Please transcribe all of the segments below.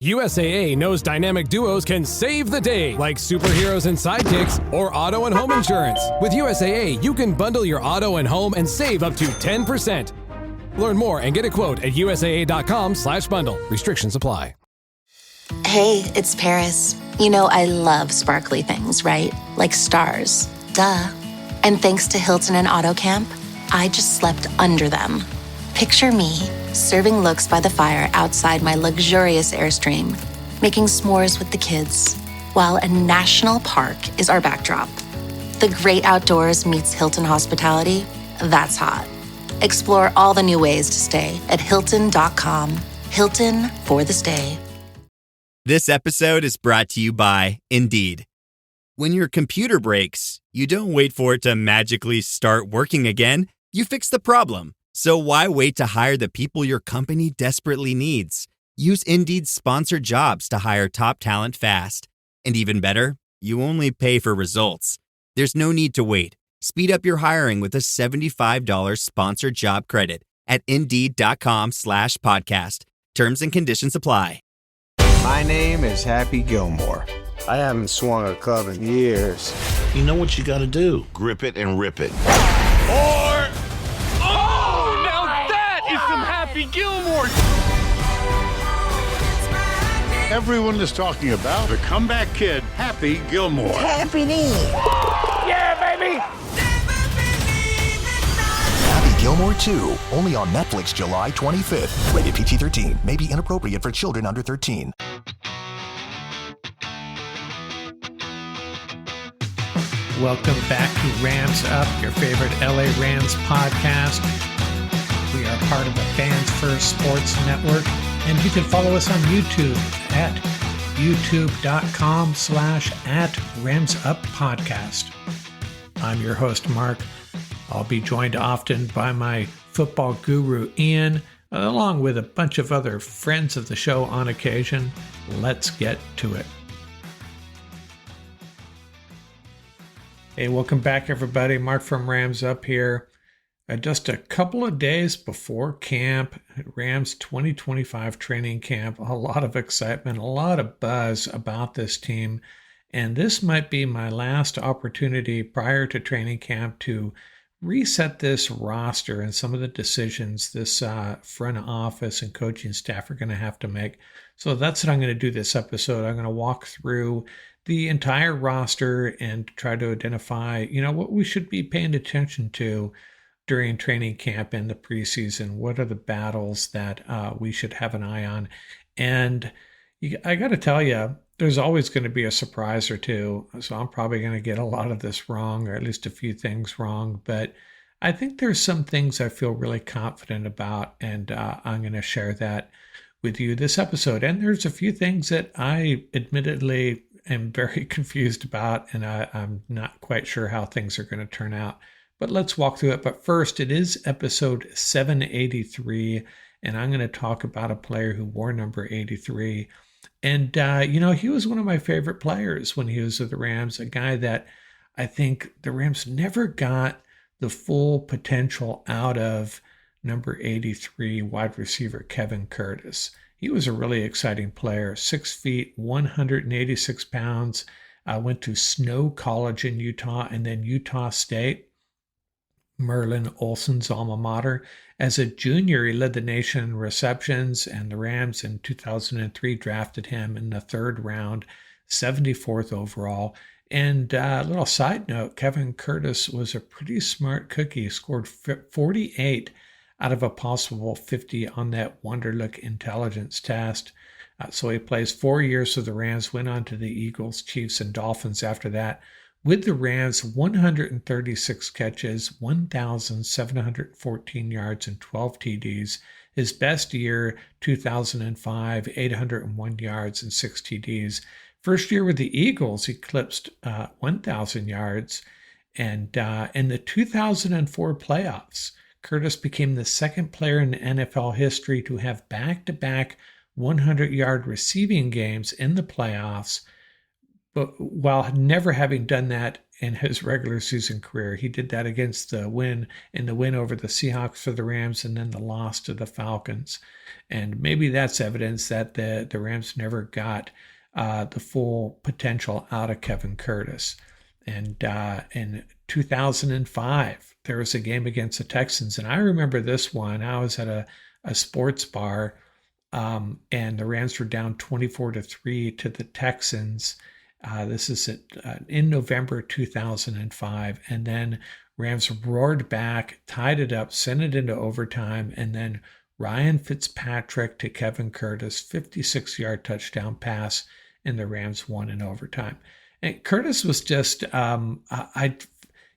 USAA knows dynamic duos can save the day, like superheroes and sidekicks or auto and home insurance. With USAA, you can bundle your auto and home and save up to 10%. Learn more and get a quote at USAA.com/bundle. Restrictions apply. Hey, it's Paris. You know I love sparkly things, right? Like stars. Duh. And thanks to Hilton and AutoCamp, I just slept under them. Picture me, serving looks by the fire outside my luxurious Airstream, making s'mores with the kids, while a national park is our backdrop. The great outdoors meets Hilton hospitality. That's hot. Explore all the new ways to stay at Hilton.com. Hilton for the stay. This episode is brought to you by Indeed. When your computer breaks, you don't wait for it to magically start working again. You fix the problem. So why wait to hire the people your company desperately needs? Use Indeed's sponsored jobs to hire top talent fast. And even better, you only pay for results. There's no need to wait. Speed up your hiring with a $75 sponsored job credit at Indeed.com/podcast. Terms and conditions apply. My name is Happy Gilmore. I haven't swung a club in years. You know what you gotta do. Grip it and rip it. Or... Oh! Now that is some Happy Gilmore! Everyone is talking about the comeback kid, Happy Gilmore. Happy Knee. Yeah, baby! Happy Gilmore 2, only on Netflix July 25th. Rated PG-13, may be inappropriate for children under 13. Welcome back to Rams Up, your favorite LA Rams podcast. We are part of the Fans First Sports Network, and you can follow us on YouTube at youtube.com/@RamsUpPodcast. I'm your host, Mark. I'll be joined often by my football guru, Ian, along with a bunch of other friends of the show on occasion. Let's get to it. Hey, welcome back, everybody. Mark from Rams Up here. Just a couple of days before camp, Rams 2025 training camp, a lot of excitement, a lot of buzz about this team. And this might be my last opportunity prior to training camp to reset this roster and some of the decisions this front office and coaching staff are going to have to make. So that's what I'm going to do this episode. I'm going to walk through the entire roster and try to identify, what we should be paying attention to during training camp and the preseason. What are the battles that we should have an eye on? And I got to tell you, there's always going to be a surprise or two. So I'm probably going to get a lot of this wrong, or at least a few things wrong. But I think there's some things I feel really confident about, and I'm going to share that with you this episode. And there's a few things that I admittedly am very confused about, and I'm not quite sure how things are going to turn out. But let's walk through it. But first, it is episode 783, and I'm going to talk about a player who wore number 83. And, he was one of my favorite players when he was with the Rams, a guy that I think the Rams never got the full potential out of number 83 wide receiver Kevin Curtis. He was a really exciting player, 6 feet, 186 pounds, went to Snow College in Utah and then Utah State, Merlin Olsen's alma mater. As a junior, he led the nation in receptions, and the Rams in 2003 drafted him in the third round, 74th overall. And a little side note, Kevin Curtis was a pretty smart cookie. He scored 48 out of a possible 50 on that Wonderlic intelligence test. So he plays 4 years with the Rams, went on to the Eagles, Chiefs, and Dolphins after that. With the Rams, 136 catches, 1,714 yards, and 12 TDs. His best year, 2005, 801 yards and 6 TDs. First year with the Eagles, he eclipsed 1,000 yards. And in the 2004 playoffs, Curtis became the second player in NFL history to have back-to-back 100-yard receiving games in the playoffs, but while never having done that in his regular season career. He did that against the win over the Seahawks for the Rams, and then the loss to the Falcons. And maybe that's evidence that the Rams never got the full potential out of Kevin Curtis. And in 2005, there was a game against the Texans, and I remember this one. I was at a sports bar, and the Rams were down 24-3 to the Texans. This is in November 2005, and then Rams roared back, tied it up, sent it into overtime, and then Ryan Fitzpatrick to Kevin Curtis, 56-yard touchdown pass, and the Rams won in overtime. And Curtis was just, when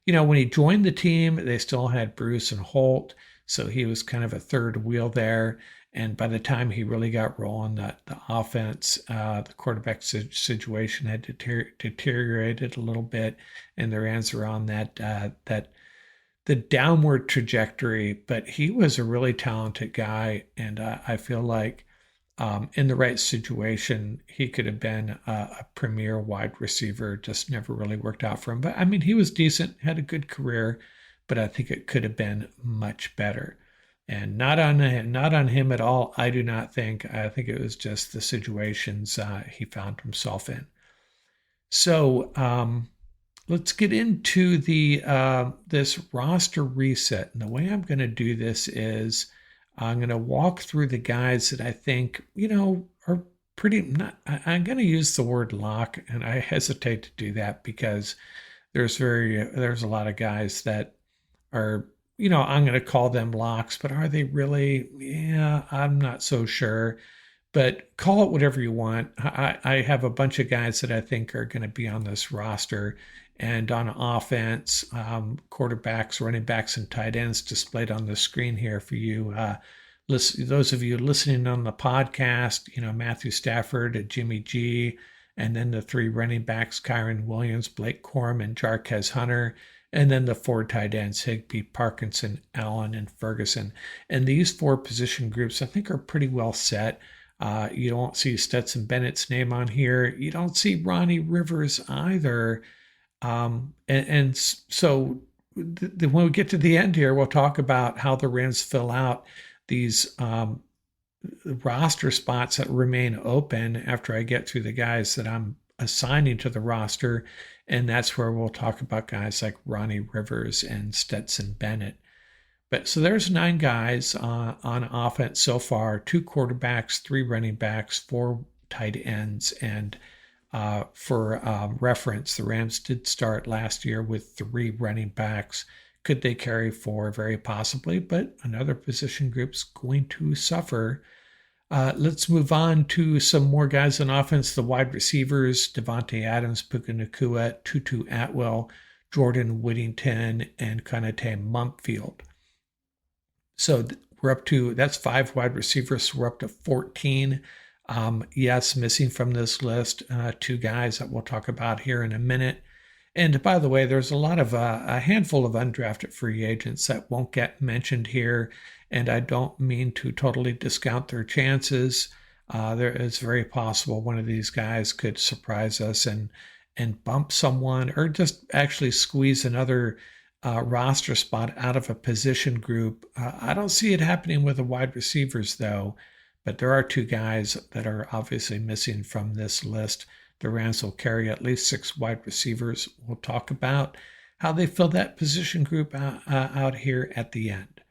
he joined the team, they still had Bruce and Holt, so he was kind of a third wheel there. And by the time he really got rolling, the offense, the quarterback situation had deteriorated a little bit, and the Rams were on the downward trajectory. But he was a really talented guy, and I feel like in the right situation, he could have been a premier wide receiver. Just never really worked out for him. But I mean, he was decent, had a good career, but I think it could have been much better. And not on him at all, I do not think. I think it was just the situations he found himself in. So let's get into this roster reset. And the way I'm going to do this is I'm going to walk through the guys that I think, are pretty I'm going to use the word lock, and I hesitate to do that because there's a lot of guys that are, I'm going to call them locks, but are they really? Yeah, I'm not so sure. But call it whatever you want. I have a bunch of guys that I think are going to be on this roster. And on offense, quarterbacks, running backs, and tight ends displayed on the screen here for you. Those of you listening on the podcast, Matthew Stafford, Jimmy G, and then the three running backs, Kyren Williams, Blake Corum, and Jarquez Hunter. And then the four tight ends, Higbee, Parkinson, Allen, and Ferguson. And these four position groups, I think, are pretty well set. You don't see Stetson Bennett's name on here. You don't see Ronnie Rivers either. So when we get to the end here, we'll talk about how the Rams fill out these roster spots that remain open after I get through the guys that I'm assigning to the roster. And that's where we'll talk about guys like Ronnie Rivers and Stetson Bennett. But so there's 9 guys on offense so far, 2 quarterbacks, 3 running backs, 4 tight ends. And for reference, the Rams did start last year with 3 running backs. Could they carry 4? Very possibly, but another position group's going to suffer. Let's move on to some more guys on offense. The wide receivers, Devontae Adams, Puka Nacua, Tutu Atwell, Jordan Whittington, and Konate Mumpfield. So we're up to, that's 5 wide receivers. So we're up to 14. Yes, missing from this list, 2 guys that we'll talk about here in a minute. And by the way, there's a handful of undrafted free agents that won't get mentioned here. And I don't mean to totally discount their chances. It's very possible one of these guys could surprise us and bump someone, or just actually squeeze another roster spot out of a position group. I don't see it happening with the wide receivers, though. But there are 2 guys that are obviously missing from this list. The Rams will carry at least 6 wide receivers. We'll talk about how they fill that position group out here at the end.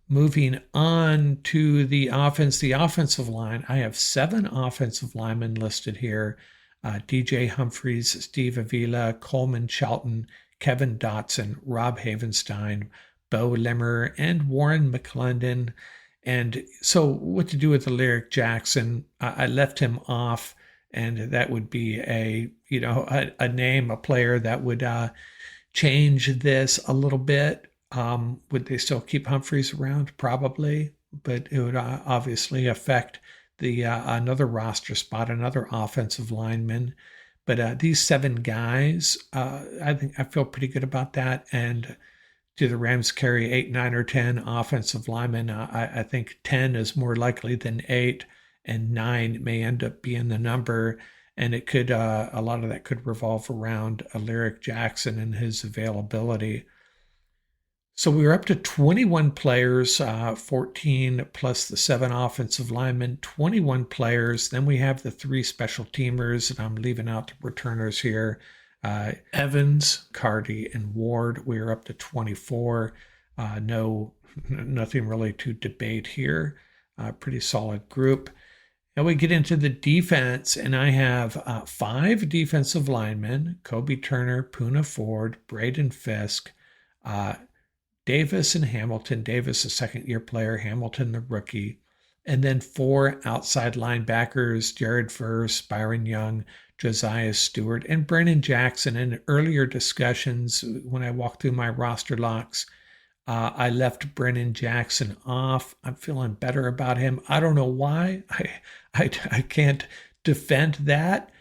Moving on to the offense, the offensive line. I have 7 offensive linemen listed here. DJ Humphries, Steve Avila, Coleman Shelton, Kevin Dotson, Rob Havenstein, Bo Limmer, and Warren McClendon. And so what to do with the Lyric Jackson? I left him off, and that would be a name, a player that would change this a little bit. Would they still keep Humphries around? Probably, but it would obviously affect the another roster spot, another offensive lineman. But these 7 guys, I feel pretty good about that. And do the Rams carry 8, 9, or 10 offensive linemen? I think 10 is more likely than 8, and 9 may end up being the number. And it could a lot of that could revolve around Alaric Jackson and his availability. So we were up to 21 players, 14 plus the 7 offensive linemen, 21 players. Then we have the 3 special teamers, and I'm leaving out the returners here. Evans, Carty, and Ward. We are up to 24. Nothing really to debate here. Pretty solid group. And we get into the defense, and I have 5 defensive linemen: Kobe Turner, Poona Ford, Braden Fisk, Davis and Hamilton. Davis, a second-year player, Hamilton, the rookie. And then 4 outside linebackers: Jared Verse, Byron Young, Josiah Stewart, and Brennan Jackson. In earlier discussions, when I walked through my roster locks, I left Brennan Jackson off. I'm feeling better about him. I don't know why. I can't defend that.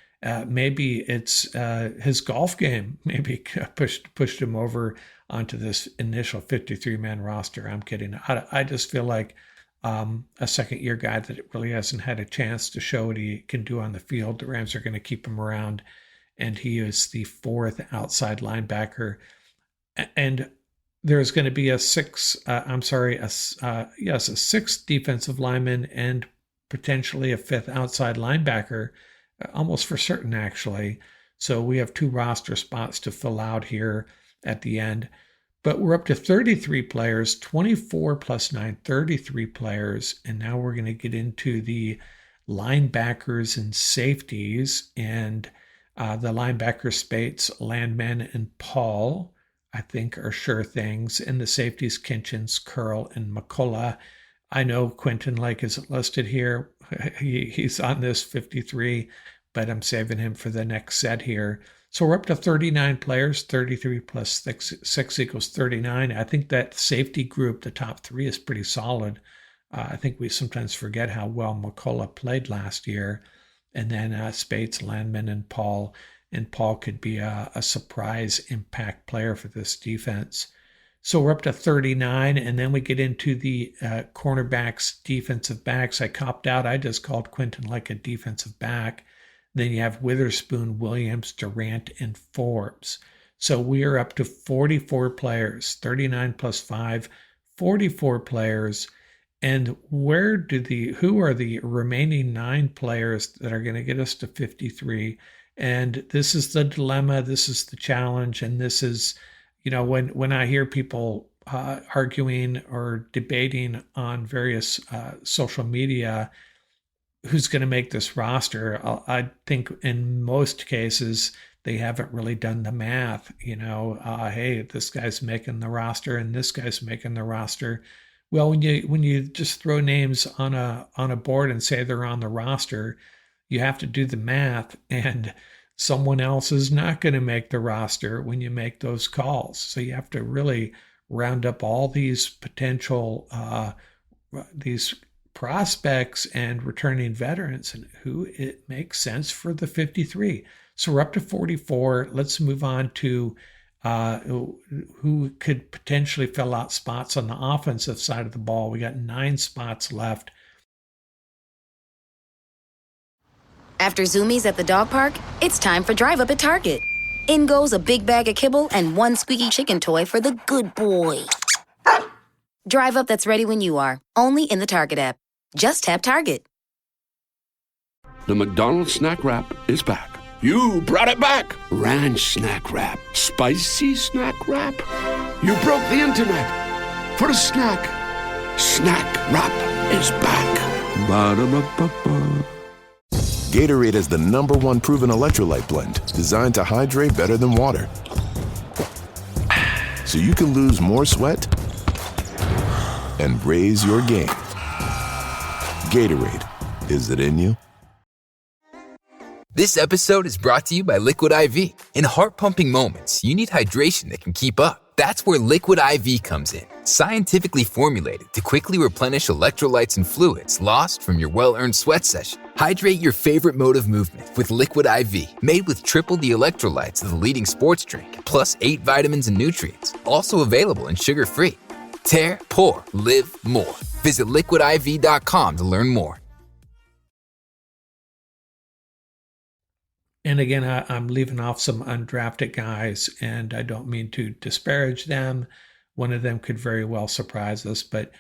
Maybe it's his golf game. Maybe pushed him over onto this initial 53-man roster. I'm kidding. I just feel like a second-year guy that really hasn't had a chance to show what he can do on the field. The Rams are going to keep him around, and he is the 4th outside linebacker. And there's going to be a 6th defensive lineman and potentially a 5th outside linebacker, almost for certain, actually. So we have 2 roster spots to fill out here at the end. But we're up to 33 players, 24 plus 9, 33 players. And now we're going to get into the linebackers and safeties. And the linebacker spates, Landman and Paul, I think, are sure things. And the safeties, Kinchins, Curl, and McCullough. I know Quentin Lake isn't listed here. He's on this 53, but I'm saving him for the next set here. So we're up to 39 players. 33 plus 6 equals 39. I think that safety group, the top 3, is pretty solid. I think we sometimes forget how well McCullough played last year. And then Spates, Landman, and Paul. And Paul could be a surprise impact player for this defense. So we're up to 39, and then we get into the cornerbacks, defensive backs. I copped out. I just called Quentin Lake a defensive back. Then you have Witherspoon, Williams, Durant, and Forbes. So we are up to 44 players, 39 plus 5, 44 players. And who are the remaining 9 players that are going to get us to 53? And this is the dilemma, this is the challenge, and this is, when I hear people arguing or debating on various social media who's going to make this roster, I think in most cases they haven't really done the math. Hey, this guy's making the roster and this guy's making the roster. Well, when you just throw names on a board and say they're on the roster, you have to do the math, and someone else is not going to make the roster when you make those calls. So you have to really round up all these potential these prospects and returning veterans and who it makes sense for the 53. So we're up to 44. Let's move on to who could potentially fill out spots on the offensive side of the ball. We got 9 spots left. After Zoomies at the dog park, it's time for Drive Up at Target. In goes a big bag of kibble and 1 squeaky chicken toy for the good boy. Drive Up that's ready when you are, only in the Target app. Just tap Target. The McDonald's Snack Wrap is back. You brought it back. Ranch Snack Wrap. Spicy Snack Wrap. You broke the internet. For a snack. Snack Wrap is back. Ba-da-ba-ba-ba. Gatorade is the #1 proven electrolyte blend designed to hydrate better than water. So you can lose more sweat and raise your game. Gatorade, is it in you? This episode is brought to you by Liquid IV. In heart-pumping moments, you need hydration that can keep up. That's where Liquid IV comes in. Scientifically formulated to quickly replenish electrolytes and fluids lost from your well-earned sweat session. Hydrate your favorite mode of movement with Liquid IV, made with triple the electrolytes of the leading sports drink, plus 8 vitamins and nutrients. Also available and sugar-free. Tear, pour, live more. Visit liquidiv.com to learn more. And again, I'm leaving off some undrafted guys, and I don't mean to disparage them. One of them could very well surprise us, but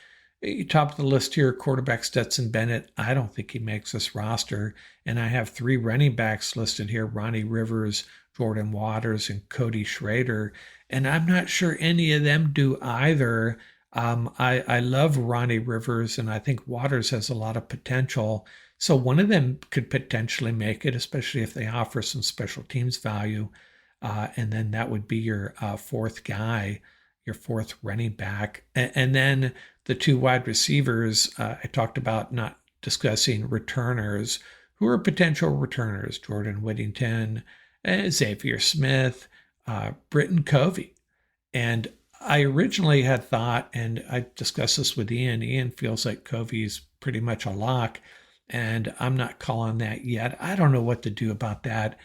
top of the list here, quarterback Stetson Bennett. I don't think he makes this roster. And I have 3 running backs listed here, Ronnie Rivers, Jordan Waters, and Cody Schrader. And I'm not sure any of them do either. I love Ronnie Rivers, and I think Waters has a lot of potential. So one of them could potentially make it, especially if they offer some special teams value. And then that would be your 4th guy, your 4th running back. And then the 2 wide receivers, I talked about not discussing returners. Who are potential returners? Jordan Whittington, Xavier Smith, Britton Covey. And I originally had thought, and I discussed this with Ian, Ian feels like Covey's pretty much a lock, and I'm not calling that yet. I don't know what to do about that.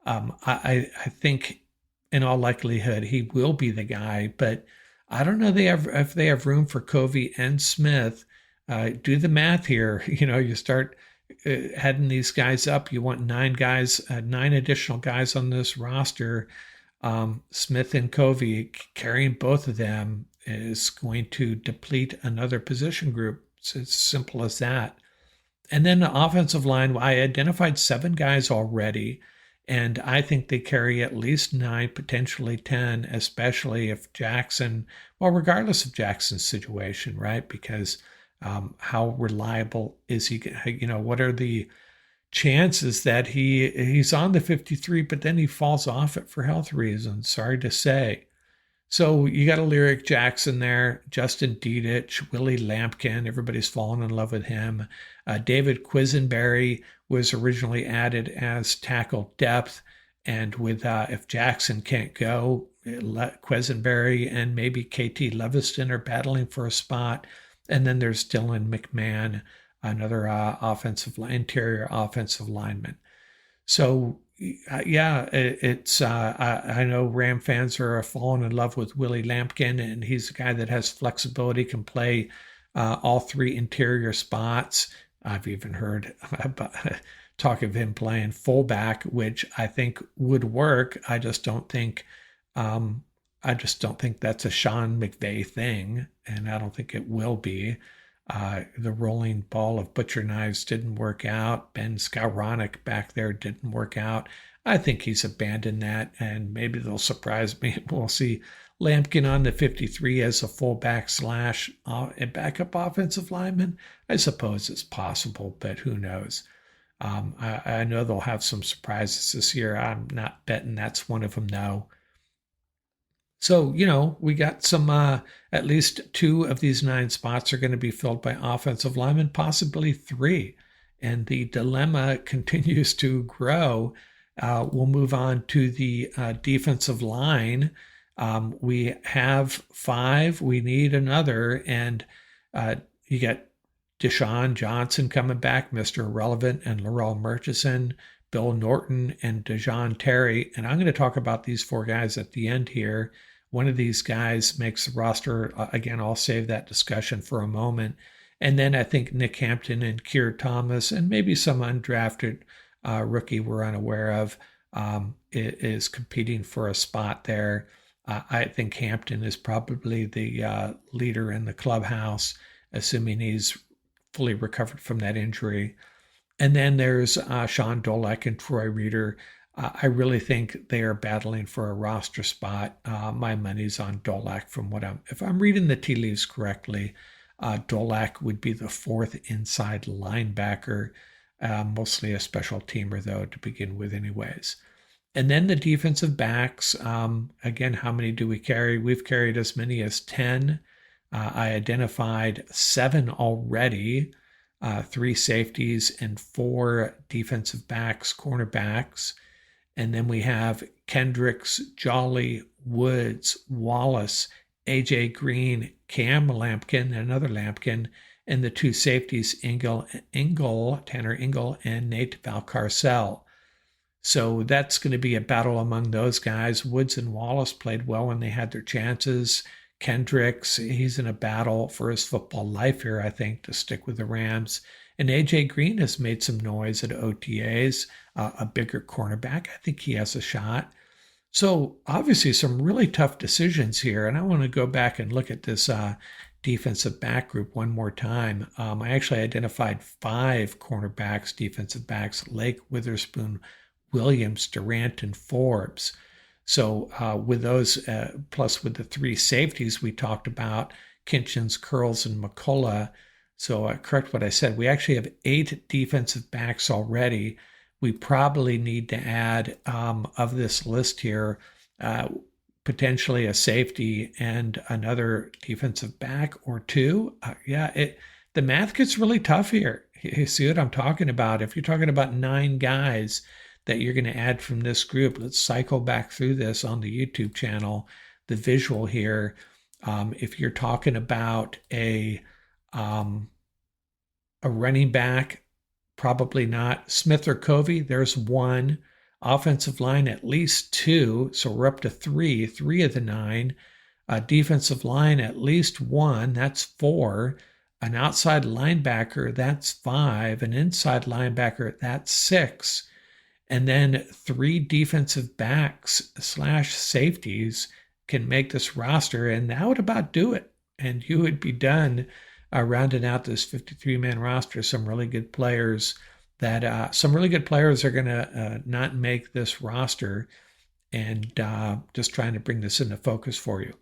I think in all likelihood he will be the guy, but I don't know if they have room for Covey and Smith. Do the math here. You start heading these guys up. You want 9 additional guys on this roster. Smith and Covey, carrying both of them is going to deplete another position group. It's as simple as that. And then the offensive line, I identified 7 guys already, and I think they carry at least 9, potentially 10, especially if Jackson, regardless of Jackson's situation, right? Because how reliable is he? What are the chances that he's on the 53, but then he falls off it for health reasons? Sorry to say. So you got a Lyric Jackson there, Justin Dedich, Willie Lampkin. Everybody's fallen in love with him. David Quisenberry was originally added as tackle depth. And with if Jackson can't go, Quisenberry and maybe KT Leviston are battling for a spot. And then there's Dylan McMahon, another interior offensive lineman. So, it's I know Ram fans are falling in love with Willie Lampkin, and he's a guy that has flexibility, can play all 3 interior spots. I've even heard talk of him playing fullback, which I think would work. I just don't think that's a Sean McVay thing, and I don't think it will be. The rolling ball of butcher knives didn't work out. Ben Skowronek back there didn't work out. I think he's abandoned that, and maybe they'll surprise me. We'll see Lampkin on the 53 as a fullback / a backup offensive lineman. I suppose it's possible, but who knows? I know they'll have some surprises this year. I'm not betting that's one of them, though. So, we got some, at least 2 of these 9 spots are going to be filled by offensive linemen, possibly 3. And the dilemma continues to grow. We'll move on to the defensive line. We have 5. We need another. And you got Deshaun Johnson coming back, Mr. Irrelevant, and Laurel Murchison, Bill Norton, and Dejon Terry. And I'm going to talk about these 4 guys at the end here. One of these guys makes the roster. Again, I'll save that discussion for a moment. And then I think Nick Hampton and Keir Thomas, and maybe some undrafted rookie we're unaware of, is competing for a spot there. I think Hampton is probably the leader in the clubhouse, assuming he's fully recovered from that injury. And then there's Sean Dolek and Troy Reeder. I really think they are battling for a roster spot. My money's on Dolek if I'm reading the tea leaves correctly. Dolek would be the 4th inside linebacker, mostly a special teamer though to begin with anyways. And then the defensive backs, again, how many do we carry? We've carried as many as 10. I identified 7 already, 3 safeties and 4 defensive backs, cornerbacks. And then we have Kendricks, Jolly, Woods, Wallace, AJ Green, Cam Lampkin, another Lampkin, and the 2 safeties, Tanner Engel, and Nate Valcarcel. So that's going to be a battle among those guys. Woods and Wallace played well when they had their chances. Kendricks, he's in a battle for his football life here, I think, to stick with the Rams. And A.J. Green has made some noise at OTAs, a bigger cornerback. I think he has a shot. So obviously some really tough decisions here. And I want to go back and look at this defensive back group one more time. I actually identified 5 cornerbacks, defensive backs: Lake, Witherspoon, Williams, Durant, and Forbes. So with those, plus with the 3 safeties we talked about, Kinchins, Curls, and McCullough. So correct what I said. We actually have 8 defensive backs already. We probably need to add, of this list here, potentially a safety and another defensive back or 2. The math gets really tough here. You see what I'm talking about? If you're talking about 9 guys that you're going to add from this group, let's cycle back through this on the YouTube channel, the visual here. If you're talking about a running back, probably not. Smith or Covey, there's 1. Offensive line, at least 2. So we're up to 3 of the 9. Defensive line, at least 1. That's 4. An outside linebacker, that's 5. An inside linebacker, that's 6. And then 3 defensive backs / safeties can make this roster, and that would about do it. And you would be done rounding out this 53-man roster. Some really good players that are going to not make this roster, and just trying to bring this into focus for you.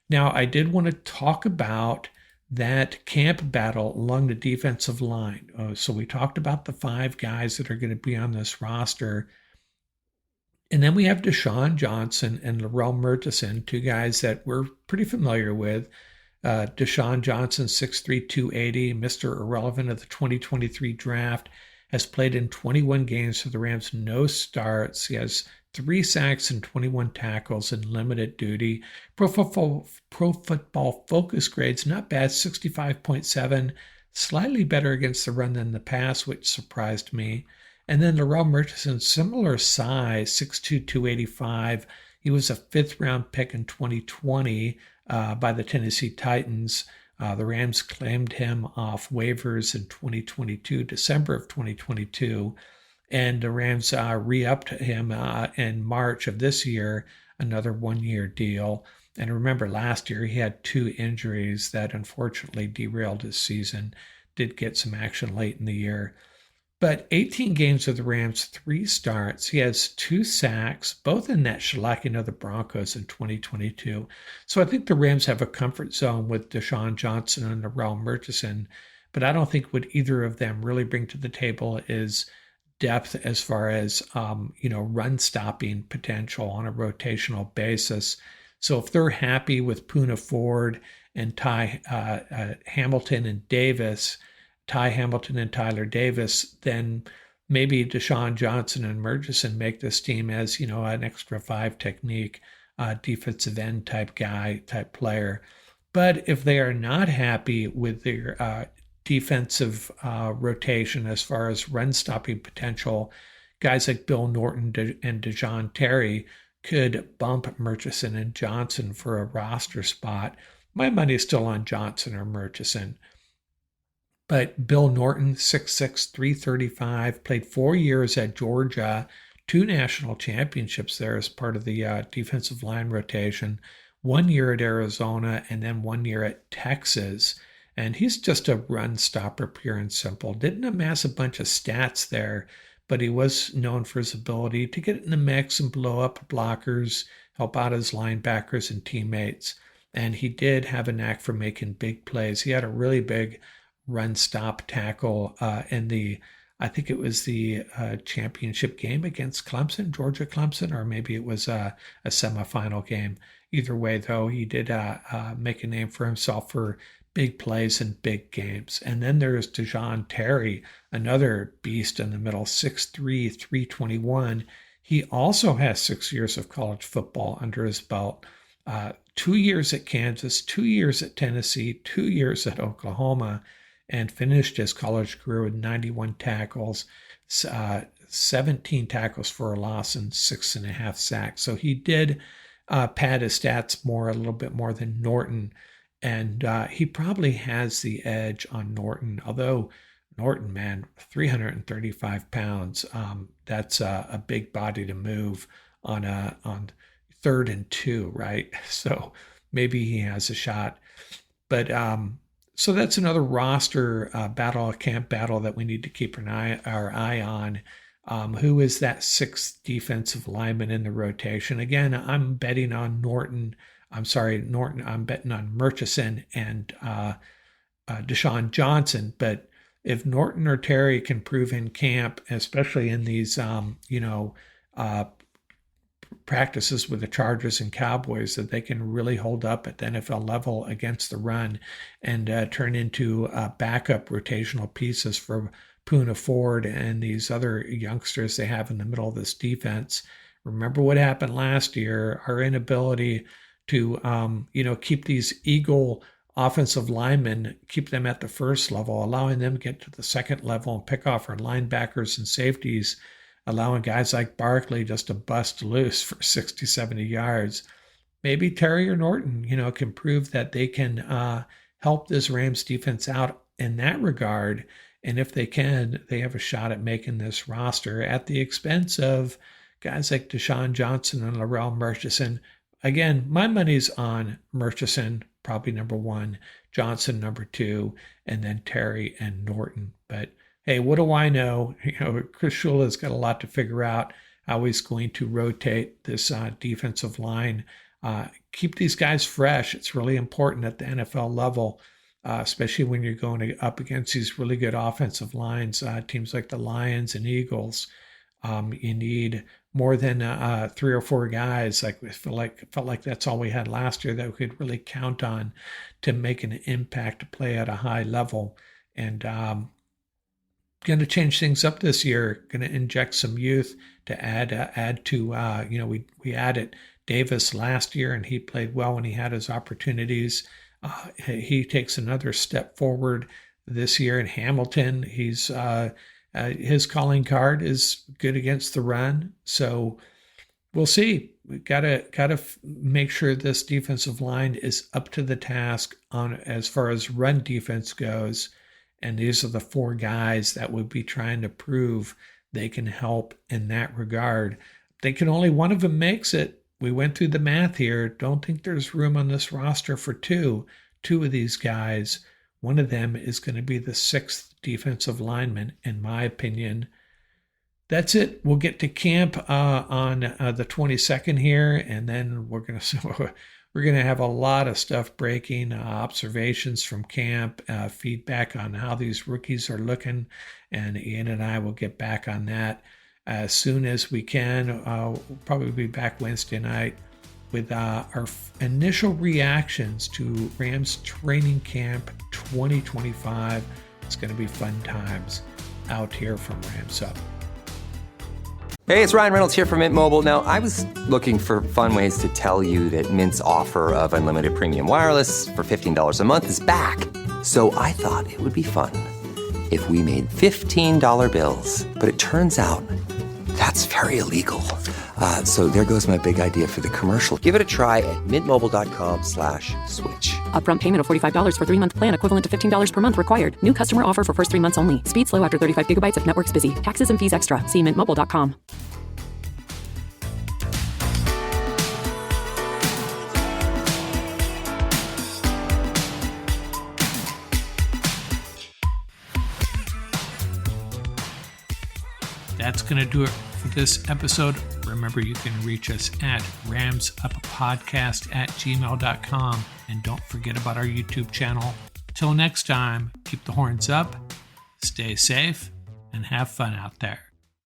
Now, I did want to talk about that camp battle along the defensive line. So we talked about the 5 guys that are going to be on this roster. And then we have Deshaun Johnson and Laurel Murchison, 2 guys that we're pretty familiar with. Deshaun Johnson, 6'3", 280, Mr. Irrelevant of the 2023 draft, has played in 21 games for the Rams, no starts. He has 3 sacks and 21 tackles in limited duty. Pro Football Focus grades, not bad, 65.7, slightly better against the run than the pass, which surprised me. And then Laurel Murchison, similar size, 6'2", 285. He was a 5th-round pick in 2020 by the Tennessee Titans. The Rams claimed him off waivers in 2022, December of 2022. And the Rams re-upped him in March of this year, another 1-year deal. And remember, last year he had 2 injuries that unfortunately derailed his season. Did get some action late in the year. But 18 games of the Rams, 3 starts. He has 2 sacks, both in that shellacking of the Broncos in 2022. So I think the Rams have a comfort zone with Deshaun Johnson and Laurel Murchison, but I don't think what either of them really bring to the table is depth as far as run stopping potential on a rotational basis. So if they're happy with Poona Ford and Ty Hamilton and Davis, Ty Hamilton and Tyler Davis, then maybe Deshaun Johnson and Murchison make this team as, an extra 5 technique, defensive end type guy, type player. But if they are not happy with their defensive rotation as far as run stopping potential, guys like Bill Norton and DeJohn Terry could bump Murchison and Johnson for a roster spot. My money is still on Johnson or Murchison. But Bill Norton, 6'6", 335, played 4 years at Georgia, 2 national championships there as part of the defensive line rotation, 1 year at Arizona, and then 1 year at Texas. And he's just a run stopper, pure and simple. Didn't amass a bunch of stats there, but he was known for his ability to get in the mix and blow up blockers, help out his linebackers and teammates. And he did have a knack for making big plays. He had a really big run stop tackle in the, I think it was the championship game against Clemson, Georgia Clemson, or maybe it was a semifinal game. Either way, though, he did make a name for himself for big plays and big games. And then there's DeJohn Terry, another beast in the middle, 6'3", 321. He also has 6 years of college football under his belt. 2 years at Kansas, 2 years at Tennessee, 2 years at Oklahoma, and finished his college career with 91 tackles, 17 tackles for a loss, and 6.5 sacks. So he did pad his stats a little bit more than Norton, and he probably has the edge on Norton, although Norton, man, 335 pounds. That's a big body to move on 3rd and 2, right? So maybe he has a shot. But so that's another roster battle, a camp battle that we need to keep our eye on. Who is that 6th defensive lineman in the rotation? Again, I'm betting on Norton. I'm betting on Murchison and Deshaun Johnson. But if Norton or Terry can prove in camp, especially in these, practices with the Chargers and Cowboys, that they can really hold up at the NFL level against the run and turn into backup rotational pieces for Poona Ford and these other youngsters they have in the middle of this defense. Remember what happened last year, our inability to, keep these Eagle offensive linemen, keep them at the first level, allowing them to get to the second level and pick off our linebackers and safeties, allowing guys like Barkley just to bust loose for 60, 70 yards. Maybe Terry or Norton, can prove that they can help this Rams defense out in that regard. And if they can, they have a shot at making this roster at the expense of guys like Deshaun Johnson and Larrell Murchison. Again, my money's on Murchison, probably number 1, Johnson number 2, and then Terry and Norton. But hey, what do I know? Chris Shula's got a lot to figure out how he's going to rotate this defensive line. Keep these guys fresh. It's really important at the NFL level, especially when you're going up against these really good offensive lines, teams like the Lions and Eagles. You need more than 3 or 4 guys. Felt like that's all we had last year that we could really count on to make an impact, to play at a high level. And going to change things up this year. Going to inject some youth to add to. We added Davis last year, and he played well when he had his opportunities. He takes another step forward this year in Hamilton. He's his calling card is good against the run, so we'll see. We gotta make sure this defensive line is up to the task on as far as run defense goes. And these are the 4 guys that would be trying to prove they can help in that regard. They can only one of them makes it. We went through the math here. Don't think there's room on this roster for 2 of these guys. One of them is going to be the 6th defensive lineman, in my opinion. That's it. We'll get to camp on the 22nd here, and then we're going to have a lot of stuff breaking, observations from camp, feedback on how these rookies are looking, and Ian and I will get back on that as soon as we can. We'll probably be back Wednesday night with our initial reactions to Rams Training Camp 2025. It's going to be fun times out here from Rams Up. Hey, it's Ryan Reynolds here from Mint Mobile. Now, I was looking for fun ways to tell you that Mint's offer of unlimited premium wireless for $15 a month is back. So I thought it would be fun if we made $15 bills. But it turns out that's very illegal. So there goes my big idea for the commercial. Give it a try at mintmobile.com/switch. Upfront payment of $45 for 3-month plan, equivalent to $15 per month required. New customer offer for first 3 months only. Speed slow after 35 gigabytes if network's busy. Taxes and fees extra. See mintmobile.com. That's going to do it for this episode. Remember, you can reach us at ramsuppodcast@gmail.com. And don't forget about our YouTube channel. Till next time, keep the horns up, stay safe, and have fun out there.